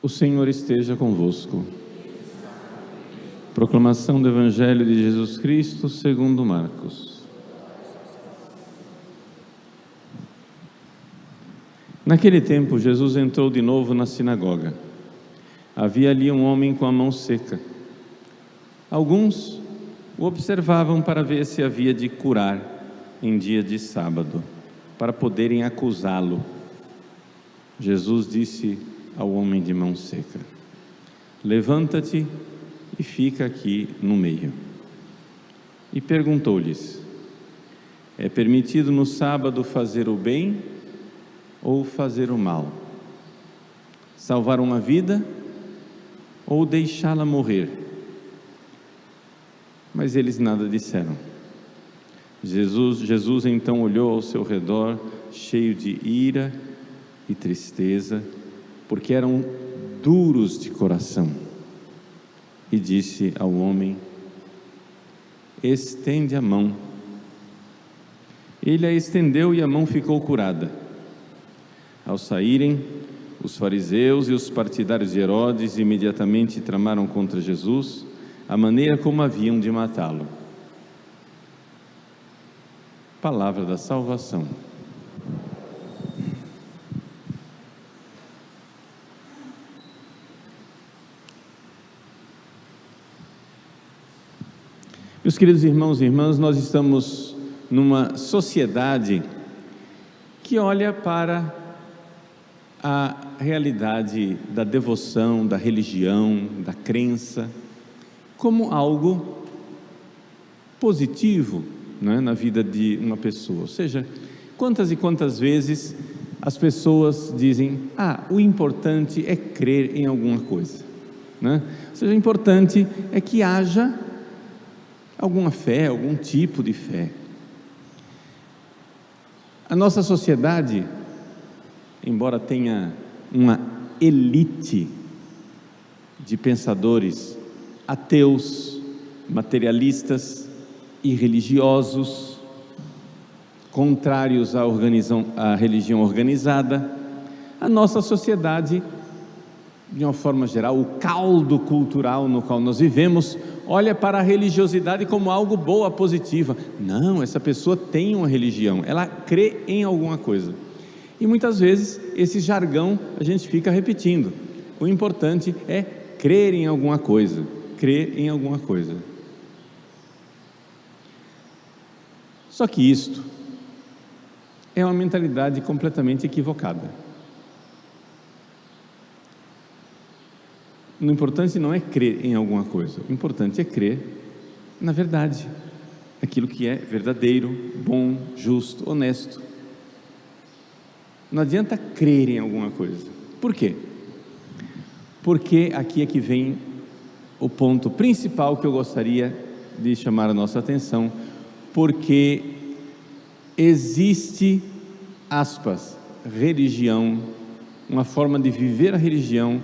O Senhor esteja convosco. Proclamação do Evangelho de Jesus Cristo segundo Marcos. Naquele tempo, Jesus entrou de novo na sinagoga. Havia ali um homem com a mão seca. Alguns o observavam para ver se havia de curar em dia de sábado, para poderem acusá-lo. Jesus disse ao homem de mão seca: levanta-te e fica aqui no meio. E perguntou-lhes: é permitido no sábado fazer o bem ou fazer o mal? Salvar uma vida ou deixá-la morrer? Mas eles nada disseram. Jesus então olhou ao seu redor, cheio de ira e tristeza, porque eram duros de coração, e disse ao homem: estende a mão. Ele a estendeu e a mão ficou curada. Ao saírem, os fariseus e os partidários de Herodes imediatamente tramaram contra Jesus a maneira como haviam de matá-lo. Palavra da salvação. Meus queridos irmãos e irmãs, nós estamos numa sociedade que olha para a realidade da devoção, da religião, da crença, como algo positivo, né, na vida de uma pessoa. Ou seja, quantas e quantas vezes as pessoas dizem: o importante é crer em alguma coisa, né? Ou seja, o importante é que haja alguma fé, algum tipo de fé. A nossa sociedade, embora tenha uma elite de pensadores ateus, materialistas e religiosos, contrários à religião organizada, a nossa sociedade, de uma forma geral, o caldo cultural no qual nós vivemos, olha para a religiosidade como algo boa, positiva. Não, essa pessoa tem uma religião, ela crê em alguma coisa. E muitas vezes esse jargão a gente fica repetindo: o importante é crer em alguma coisa, crer em alguma coisa. Só que isto é uma mentalidade completamente equivocada. O importante não é crer em alguma coisa, o importante é crer na verdade, aquilo que é verdadeiro, bom, justo, honesto. Não adianta crer em alguma coisa. Por quê? Porque aqui é que vem o ponto principal que eu gostaria de chamar a nossa atenção, porque existe, aspas, religião, uma forma de viver a religião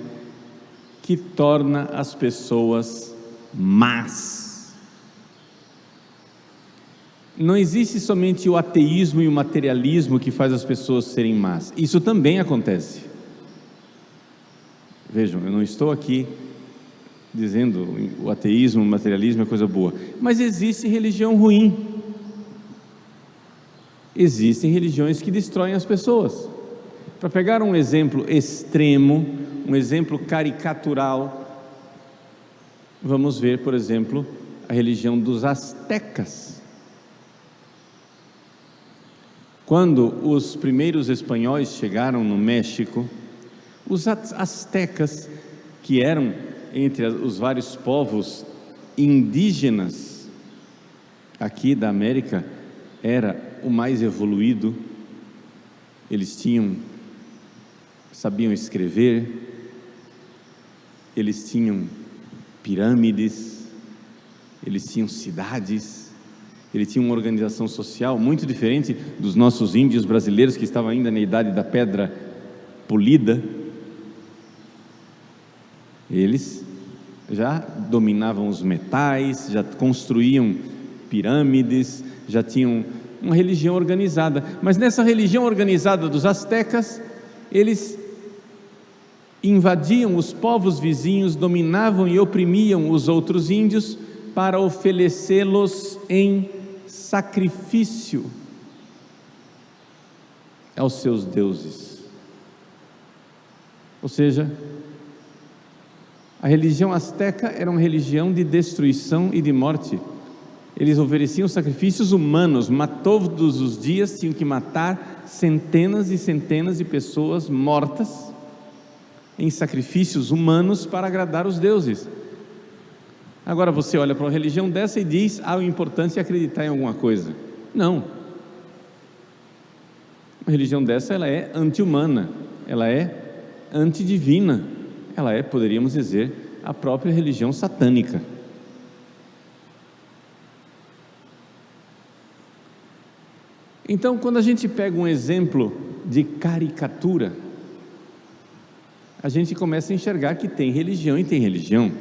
que torna as pessoas más. Não existe somente o ateísmo e o materialismo que faz as pessoas serem más. Isso também acontece. Vejam, eu não estou aqui dizendo o ateísmo, o materialismo é coisa boa, mas existe religião ruim. Existem religiões que destroem as pessoas. Para pegar um exemplo extremo, um exemplo caricatural, vamos ver, por exemplo, a religião dos astecas. Quando os primeiros espanhóis chegaram no México, os astecas, que eram entre os vários povos indígenas aqui da América, era o mais evoluído. Eles sabiam escrever, eles tinham pirâmides, eles tinham cidades, eles tinham uma organização social muito diferente dos nossos índios brasileiros, que estavam ainda na idade da pedra polida. Eles já dominavam os metais, já construíam pirâmides, já tinham uma religião organizada. Mas nessa religião organizada dos astecas, eles invadiam os povos vizinhos, dominavam e oprimiam os outros índios para oferecê-los em sacrifício aos seus deuses. Ou seja, a religião asteca era uma religião de destruição e de morte. Eles ofereciam sacrifícios humanos, todos os dias tinham que matar centenas e centenas de pessoas mortas em sacrifícios humanos para agradar os deuses. Agora você olha para uma religião dessa e diz: o importante é acreditar em alguma coisa. Não. Uma religião dessa, ela é anti-humana, ela é antidivina, ela é, poderíamos dizer, a própria religião satânica. Então, quando a gente pega um exemplo de caricatura, a gente começa a enxergar que tem religião e tem religião.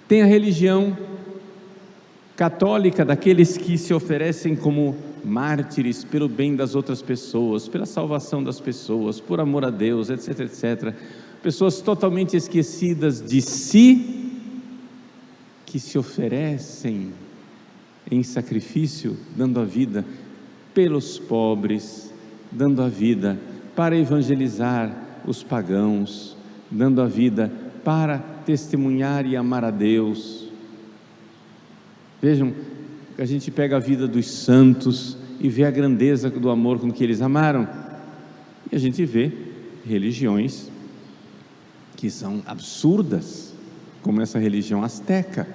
Tem a religião católica, daqueles que se oferecem como mártires pelo bem das outras pessoas, pela salvação das pessoas, por amor a Deus, etc, etc. Pessoas totalmente esquecidas de si, que se oferecem em sacrifício, dando a vida pelos pobres, dando a vida para evangelizar os pagãos, dando a vida para testemunhar e amar a Deus. Vejam, a gente pega a vida dos santos e vê a grandeza do amor com que eles amaram, e a gente vê religiões que são absurdas, como essa religião asteca.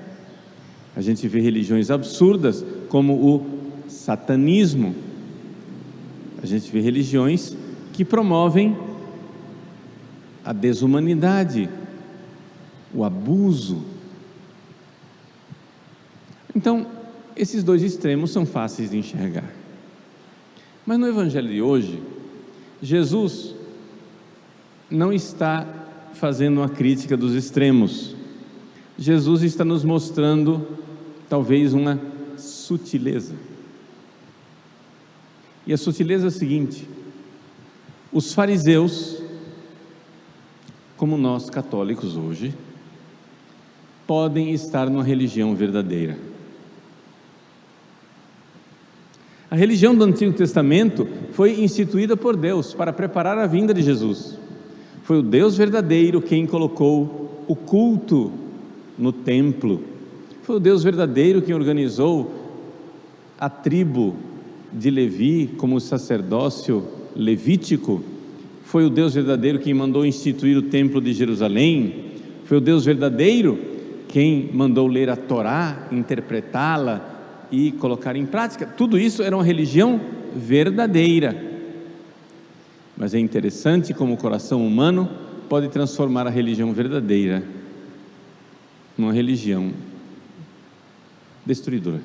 A gente vê religiões absurdas, como o satanismo. A gente vê religiões que promovem a desumanidade, o abuso. Então, esses dois extremos são fáceis de enxergar. Mas no Evangelho de hoje, Jesus não está fazendo uma crítica dos extremos. Jesus está nos mostrando talvez uma sutileza. E a sutileza é a seguinte: os fariseus, como nós católicos hoje, podem estar numa religião verdadeira. A religião do Antigo Testamento foi instituída por Deus para preparar a vinda de Jesus. Foi o Deus verdadeiro quem colocou o culto no templo. Foi o Deus verdadeiro quem organizou a tribo de Levi como sacerdócio levítico. Foi o Deus verdadeiro quem mandou instituir o templo de Jerusalém. Foi o Deus verdadeiro quem mandou ler a Torá, interpretá-la e colocar em prática. Tudo isso era uma religião verdadeira. Mas é interessante como o coração humano pode transformar a religião verdadeira numa religião destruidora.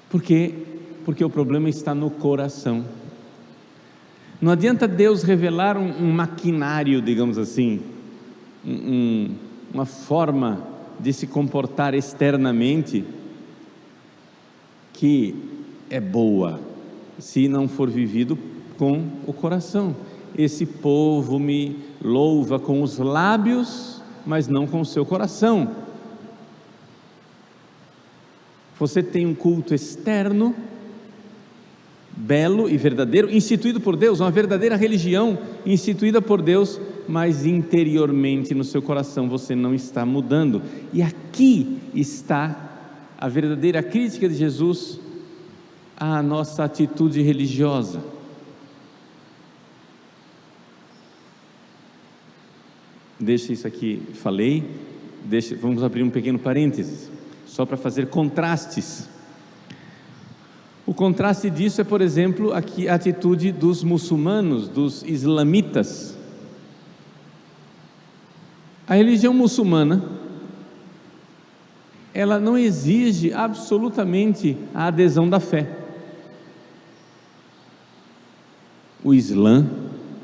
Por quê? Porque o problema está no coração. Não adianta Deus revelar um maquinário, digamos assim, uma forma de se comportar externamente que é boa, se não for vivido com o coração. Esse povo me louva com os lábios, mas não com o seu coração. Você tem um culto externo, belo e verdadeiro, instituído por Deus, uma verdadeira religião instituída por Deus, mas interiormente no seu coração você não está mudando. E aqui está a verdadeira crítica de Jesus à nossa atitude religiosa. Deixa isso aqui, falei, vamos abrir um pequeno parênteses, só para fazer contrastes. O contraste disso é, por exemplo, aqui a atitude dos muçulmanos, dos islamitas. A religião muçulmana, ela não exige absolutamente a adesão da fé. O Islã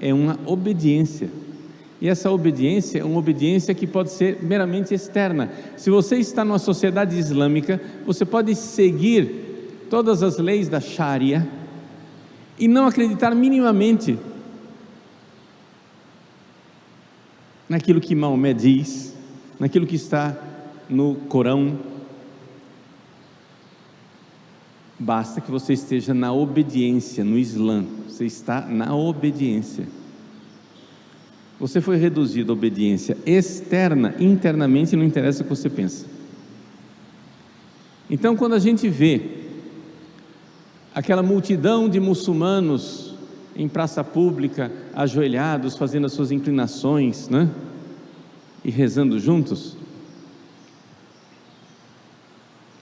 é uma obediência, e essa obediência é uma obediência que pode ser meramente externa. Se você está numa sociedade islâmica, você pode seguir todas as leis da Sharia e não acreditar minimamente naquilo que Maomé diz, naquilo que está no Corão. Basta que você esteja na obediência. No Islã, você está na obediência. Você foi reduzido à obediência externa, internamente não interessa o que você pensa. Então, quando a gente vê aquela multidão de muçulmanos em praça pública, ajoelhados, fazendo as suas inclinações, né? E rezando juntos,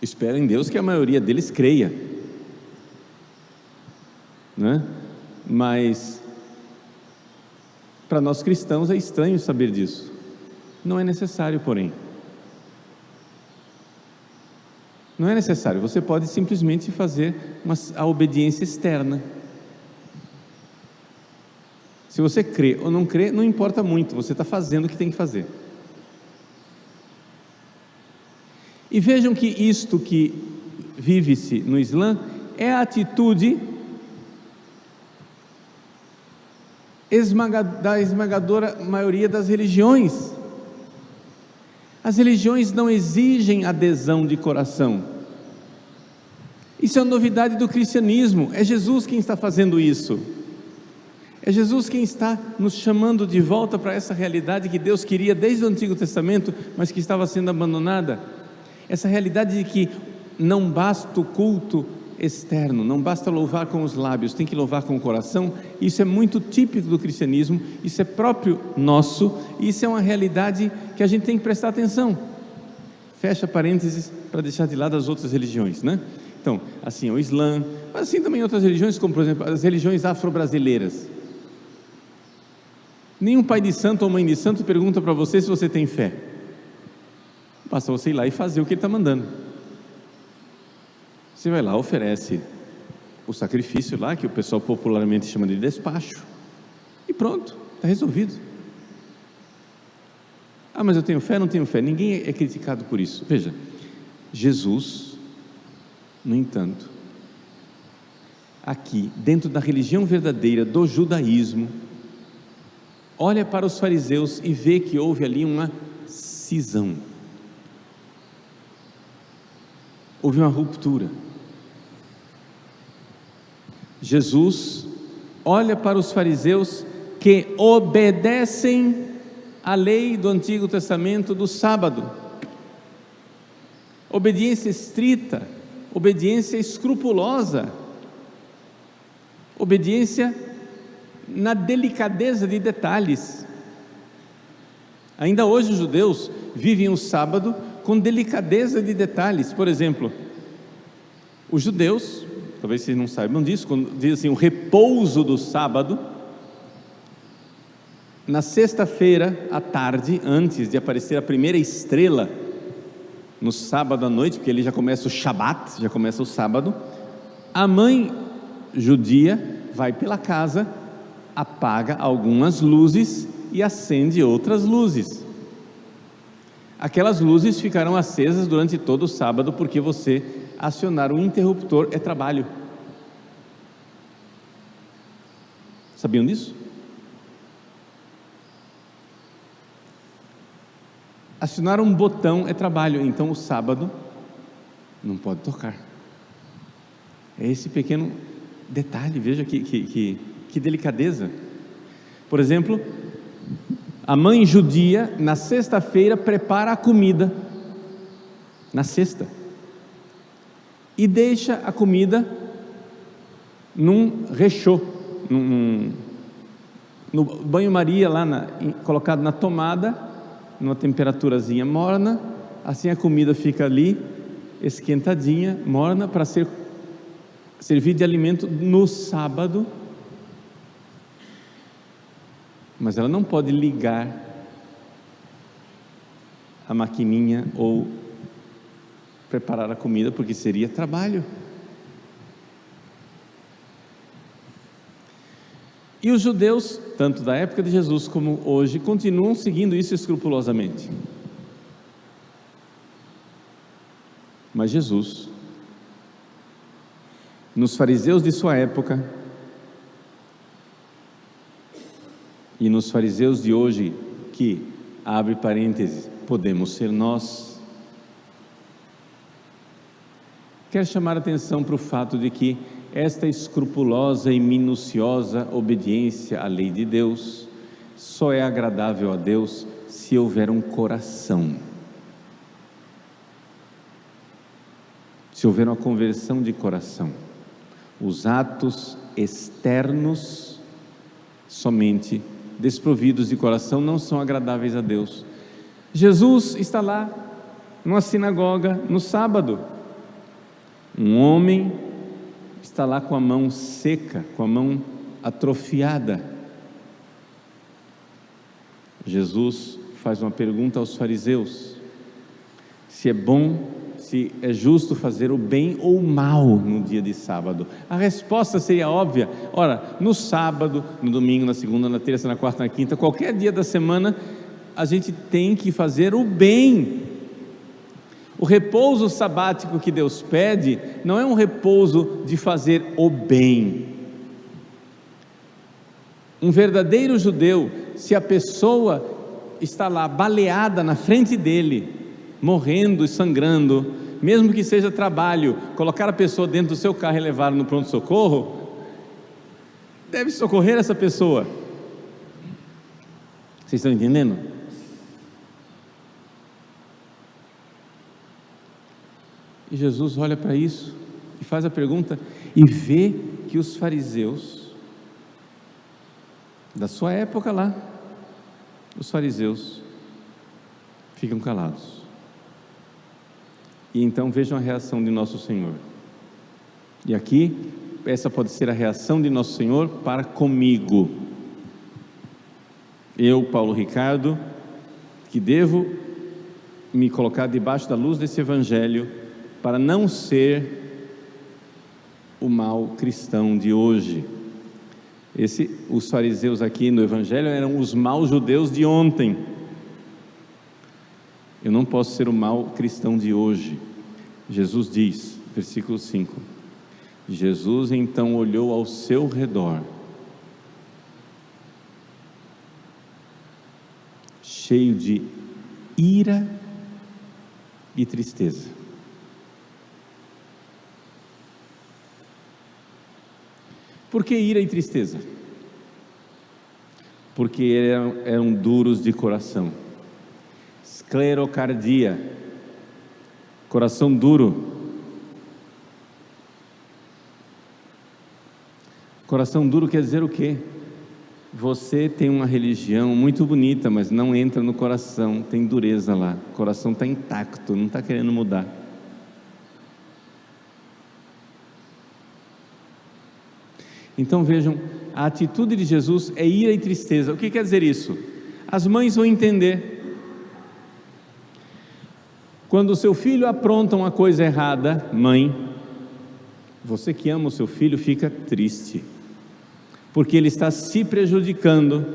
espero em Deus que a maioria deles creia, né? Mas para nós cristãos é estranho saber disso. Não é necessário, porém. Não é necessário, você pode simplesmente fazer a obediência externa. Se você crê ou não crê, não importa muito, você está fazendo o que tem que fazer. E vejam que isto que vive-se no Islã é a atitude da esmagadora maioria das religiões. As religiões não exigem adesão de coração. Isso é uma novidade do cristianismo. É Jesus quem está fazendo isso. É Jesus quem está nos chamando de volta para essa realidade que Deus queria desde o Antigo Testamento, mas que estava sendo abandonada. Essa realidade de que não basta o culto externo, não basta louvar com os lábios, tem que louvar com o coração. Isso é muito típico do cristianismo, isso é próprio nosso, e isso é uma realidade que a gente tem que prestar atenção. Fecha parênteses para deixar de lado as outras religiões, né? Então, assim, o Islã, mas assim também outras religiões, como por exemplo as religiões afro-brasileiras. Nenhum pai de santo ou mãe de santo pergunta para você se você tem fé. Basta você ir lá e fazer o que ele está mandando. Você vai lá, oferece o sacrifício lá, que o pessoal popularmente chama de despacho, e pronto, está resolvido. Ah, mas eu tenho fé, não tenho fé. Ninguém é criticado por isso. Veja, Jesus, no entanto, aqui, dentro da religião verdadeira do judaísmo, olha para os fariseus e vê que houve ali uma cisão. Houve uma ruptura. Jesus olha para os fariseus que obedecem à lei do Antigo Testamento do sábado. Obediência estrita, obediência escrupulosa, obediência na delicadeza de detalhes. Ainda hoje os judeus vivem o sábado com delicadeza de detalhes. Por exemplo, os judeus, talvez vocês não saibam disso, quando diz assim, o repouso do sábado, na sexta-feira à tarde, antes de aparecer a primeira estrela, no sábado à noite, porque ali já começa o Shabat, já começa o sábado, a mãe judia vai pela casa, apaga algumas luzes e acende outras luzes. Aquelas luzes ficarão acesas durante todo o sábado, porque você acionar um interruptor é trabalho. Sabiam disso? Acionar um botão é trabalho, então o sábado não pode tocar. É esse pequeno detalhe, veja que delicadeza. Por exemplo, a mãe judia, na sexta-feira, prepara a comida, na sexta, e deixa a comida num rechô, no banho-maria, lá colocado na tomada, numa temperaturazinha morna, assim a comida fica ali, esquentadinha, morna, para servir de alimento no sábado. Mas ela não pode ligar a maquininha ou preparar a comida, porque seria trabalho. E os judeus, tanto da época de Jesus como hoje, continuam seguindo isso escrupulosamente. Mas Jesus, nos fariseus de sua época, E nos fariseus de hoje, que, abre parênteses, podemos ser nós, quero chamar a atenção para o fato de que esta escrupulosa e minuciosa obediência à lei de Deus só é agradável a Deus se houver um coração, se houver uma conversão de coração. Os atos externos, somente desprovidos de coração, não são agradáveis a Deus. Jesus está lá, numa sinagoga, no sábado. Um homem está lá com a mão seca, com a mão atrofiada. Jesus faz uma pergunta aos fariseus: se é bom, se é justo fazer o bem ou o mal no dia de sábado. A resposta seria óbvia. Ora, no sábado, no domingo, na segunda, na terça, na quarta, na quinta, qualquer dia da semana, a gente tem que fazer o bem. O repouso sabático que Deus pede não é um repouso de fazer o bem. Um verdadeiro judeu, se a pessoa está lá baleada na frente dele, morrendo e sangrando, mesmo que seja trabalho, colocar a pessoa dentro do seu carro e levar no pronto-socorro, deve socorrer essa pessoa. Vocês estão entendendo? E Jesus olha para isso e faz a pergunta e vê que os fariseus da sua época lá, os fariseus ficam calados. E então vejam a reação de nosso Senhor. E aqui, essa pode ser a reação de nosso Senhor para comigo. Eu, Paulo Ricardo, que devo me colocar debaixo da luz desse Evangelho, para não ser o mau cristão de hoje. Os fariseus aqui no Evangelho eram os maus judeus de ontem. Eu não posso ser o mau cristão de hoje. Jesus diz, versículo 5: Jesus então olhou ao seu redor, cheio de ira e tristeza. Por que ira e tristeza? Porque eram duros de coração. Esclerocardia, coração duro. Coração duro quer dizer o quê? Você tem uma religião muito bonita, mas não entra no coração, tem dureza lá, o coração está intacto, não está querendo mudar. Então vejam, a atitude de Jesus é ira e tristeza. O que quer dizer isso? As mães vão entender. Quando o seu filho apronta uma coisa errada, mãe, você que ama o seu filho fica triste, porque ele está se prejudicando,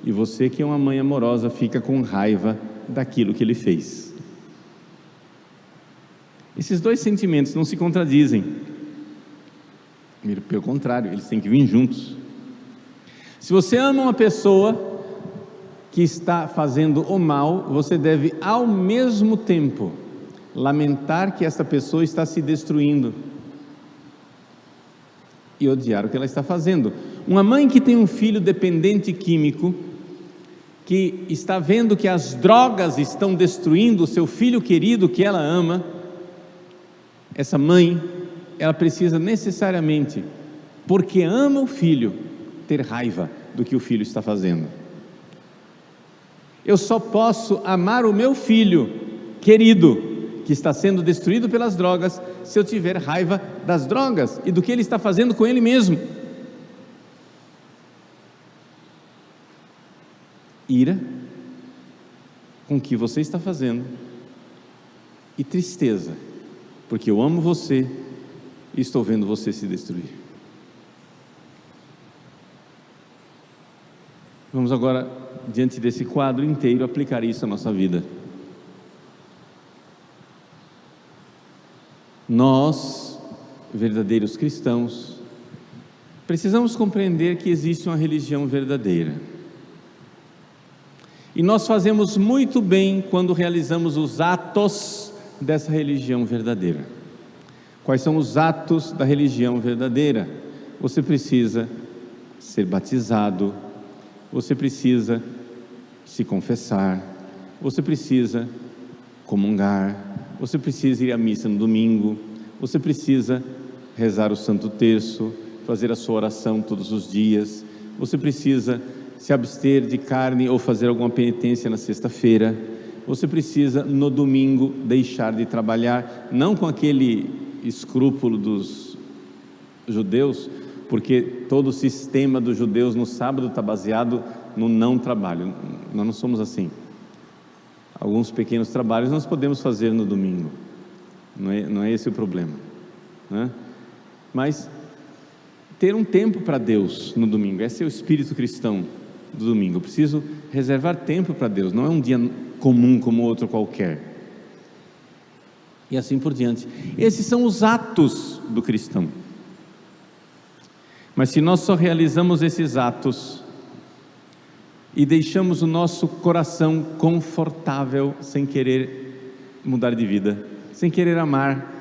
e você que é uma mãe amorosa fica com raiva daquilo que ele fez. Esses dois sentimentos não se contradizem. Pelo contrário, eles têm que vir juntos. Se você ama uma pessoa que está fazendo o mal, você deve ao mesmo tempo lamentar que essa pessoa está se destruindo e odiar o que ela está fazendo. Uma mãe que tem um filho dependente químico, que está vendo que as drogas estão destruindo o seu filho querido que ela ama, essa mãe, ela precisa necessariamente, porque ama o filho, ter raiva do que o filho está fazendo. Eu só posso amar o meu filho querido, que está sendo destruído pelas drogas, se eu tiver raiva das drogas e do que ele está fazendo com ele mesmo. Ira com o que você está fazendo e tristeza, porque eu amo você e estou vendo você se destruir. Vamos agora, diante desse quadro inteiro, aplicar isso à nossa vida. Nós, verdadeiros cristãos, precisamos compreender que existe uma religião verdadeira. E nós fazemos muito bem quando realizamos os atos dessa religião verdadeira. Quais são os atos da religião verdadeira? Você precisa ser batizado, você precisa se confessar, você precisa comungar, você precisa ir à missa no domingo, você precisa rezar o Santo Terço, fazer a sua oração todos os dias, você precisa se abster de carne ou fazer alguma penitência na sexta-feira, você precisa no domingo deixar de trabalhar, não com aquele escrúpulo dos judeus, porque todo o sistema dos judeus no sábado está baseado no não trabalho. Nós não somos assim. Alguns pequenos trabalhos nós podemos fazer no domingo, não é esse o problema, né? Mas ter um tempo para Deus no domingo, esse é o espírito cristão do domingo. Eu preciso reservar tempo para Deus, não é um dia comum como outro qualquer, e assim por diante. Esses são os atos do cristão. Mas se nós só realizamos esses atos e deixamos o nosso coração confortável, sem querer mudar de vida, sem querer amar,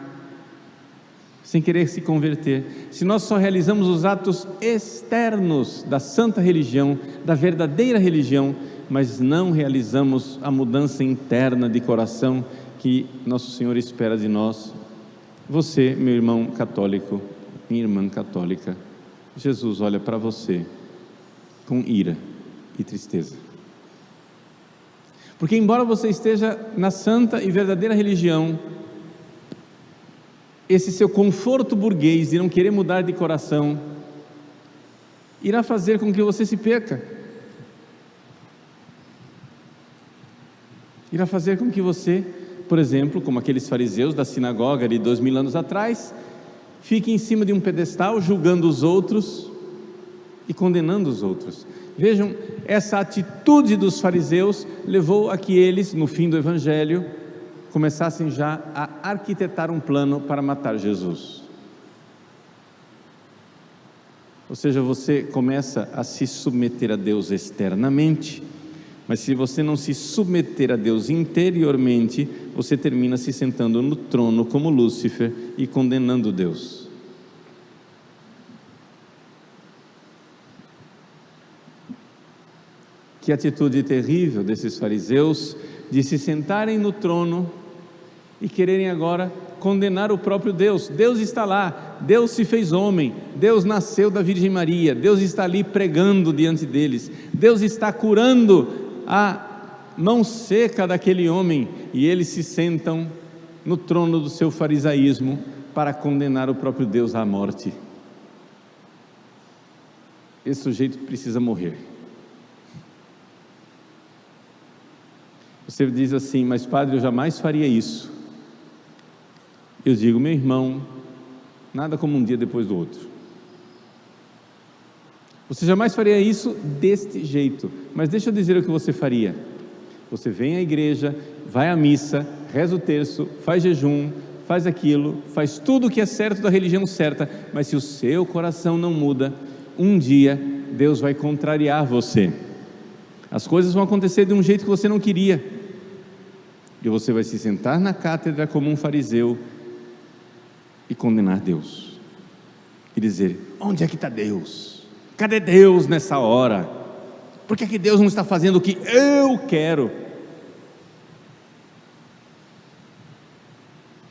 sem querer se converter, se nós só realizamos os atos externos da santa religião, da verdadeira religião, mas não realizamos a mudança interna de coração que Nosso Senhor espera de nós, você, meu irmão católico, minha irmã católica, Jesus olha para você com ira e tristeza, porque embora você esteja na santa e verdadeira religião, esse seu conforto burguês de não querer mudar de coração irá fazer com que você se perca, irá fazer com que você, por exemplo, como aqueles fariseus da sinagoga de 2000 anos atrás, fique em cima de um pedestal julgando os outros e condenando os outros. Vejam, essa atitude dos fariseus levou a que eles, no fim do Evangelho, começassem já a arquitetar um plano para matar Jesus. Ou seja, você começa a se submeter a Deus externamente, mas se você não se submeter a Deus interiormente, você termina se sentando no trono como Lúcifer e condenando Deus. Que atitude terrível desses fariseus, de se sentarem no trono e quererem agora condenar o próprio Deus. Deus está lá, Deus se fez homem, Deus nasceu da Virgem Maria, Deus está ali pregando diante deles, Deus está curando a mão seca daquele homem, e eles se sentam no trono do seu farisaísmo para condenar o próprio Deus à morte. Esse sujeito precisa morrer. Você diz assim: mas padre, eu jamais faria isso. Eu digo: meu irmão, nada como um dia depois do outro. Você jamais faria isso deste jeito, mas deixa eu dizer o que você faria. Você vem à igreja, vai à missa, reza o terço, faz jejum, faz aquilo, faz tudo o que é certo da religião certa, mas se o seu coração não muda, um dia Deus vai contrariar você. As coisas vão acontecer de um jeito que você não queria, e você vai se sentar na cátedra como um fariseu e condenar Deus e dizer: onde é que está Deus? Cadê Deus nessa hora? Por que Deus não está fazendo o que eu quero?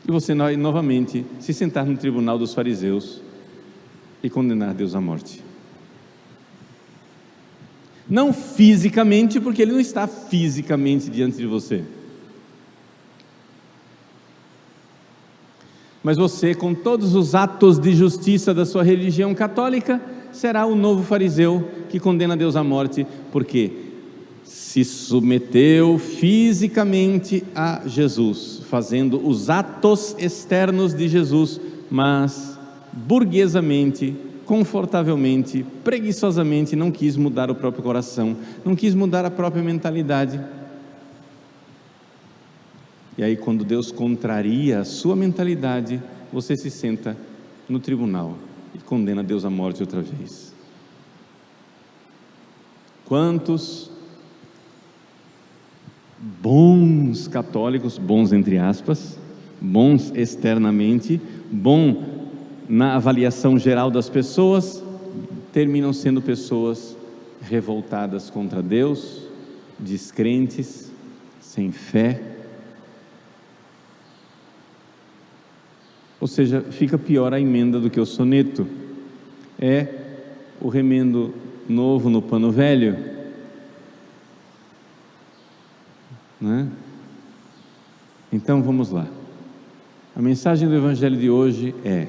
E você novamente se sentar no tribunal dos fariseus e condenar Deus à morte. Não fisicamente, porque Ele não está fisicamente diante de você, mas você, com todos os atos de justiça da sua religião católica, será o novo fariseu que condena Deus à morte, porque se submeteu fisicamente a Jesus, fazendo os atos externos de Jesus, mas burguesamente, confortavelmente, preguiçosamente não quis mudar o próprio coração, não quis mudar a própria mentalidade. E aí, quando Deus contraria a sua mentalidade, você se senta no tribunal e condena Deus à morte outra vez. Quantos bons católicos, bons entre aspas, bons externamente, bom na avaliação geral das pessoas, terminam sendo pessoas revoltadas contra Deus, descrentes, sem fé. Ou seja, fica pior a emenda do que o soneto. É o remendo novo no pano velho, né? Então vamos lá. A mensagem do Evangelho de hoje é: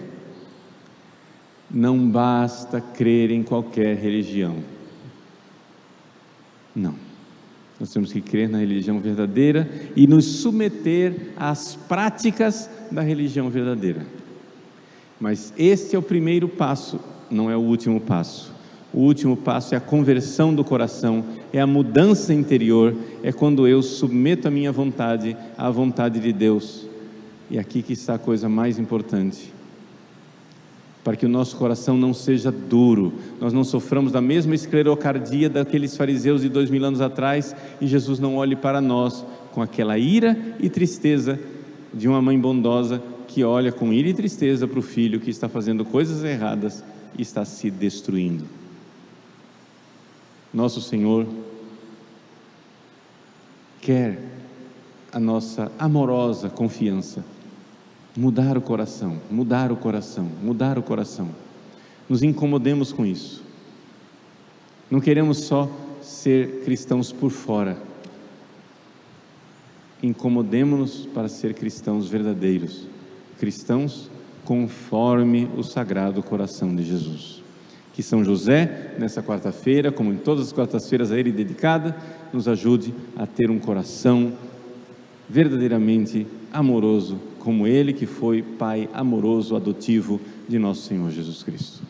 não basta crer em qualquer religião. Não. Nós temos que crer na religião verdadeira e nos submeter às práticas da religião verdadeira. Mas este é o primeiro passo, não é o último passo. O último passo é a conversão do coração, é a mudança interior, é quando eu submeto a minha vontade à vontade de Deus. E aqui que está a coisa mais importante. Para que o nosso coração não seja duro, nós não soframos da mesma esclerocardia daqueles fariseus de 2000 anos atrás, e Jesus não olhe para nós com aquela ira e tristeza de uma mãe bondosa que olha com ira e tristeza para o filho que está fazendo coisas erradas e está se destruindo. Nosso Senhor quer a nossa amorosa confiança, mudar o coração, mudar o coração, mudar o coração. Nos incomodemos com isso. Não queremos só ser cristãos por fora. Incomodemo-nos para ser cristãos verdadeiros, cristãos conforme o Sagrado Coração de Jesus. Que São José, nessa quarta-feira, como em todas as quartas-feiras a Ele dedicada, nos ajude a ter um coração verdadeiramente amoroso, como Ele que foi Pai amoroso, adotivo de nosso Senhor Jesus Cristo.